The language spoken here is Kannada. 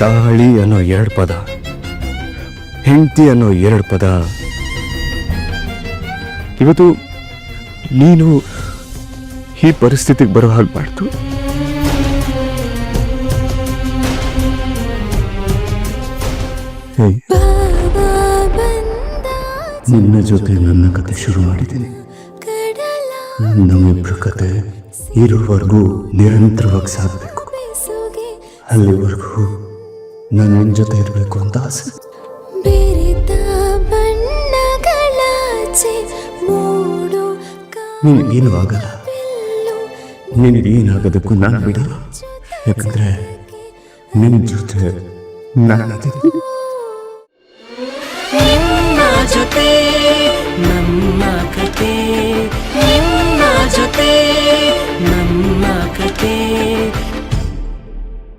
ತಾಳಿ ಅನ್ನೋ 2 ಪದ, ಹೆಂಡತಿ ಅನ್ನೋ 2 ಪದ, ಇವತ್ತು ನೀನು ಈ ಪರಿಸ್ಥಿತಿಗೆ ಬರೋ ಹಾಗೆ ಮಾಡ್ತು. ನಿನ್ನ ಜೊತೆ ನನ್ನ ಕತೆ ಶುರು ಮಾಡಿದ್ದೀನಿ. ನಮ್ಮಿಬ್ರ ಕತೆ ಇರುವವರೆಗೂ ನಿರಂತರವಾಗಿ ಸಾಗಬೇಕು. ಅಲ್ಲಿವರೆಗೂ ನಾನು ನಿನ್ನ ಜೊತೆ ಇರಬೇಕು ಅಂತ ಆಸೆ. ನಿನಗೇನು ಆಗಲ್ಲ, ನಿನಗೇನಾಗೋದಕ್ಕೂ ನಾನು ಬಿಡಲ್ಲ. ಯಾಕಂದ್ರೆ ನಿನ್ನ ಜೊತೆ ನಾನು ಜೊತೆ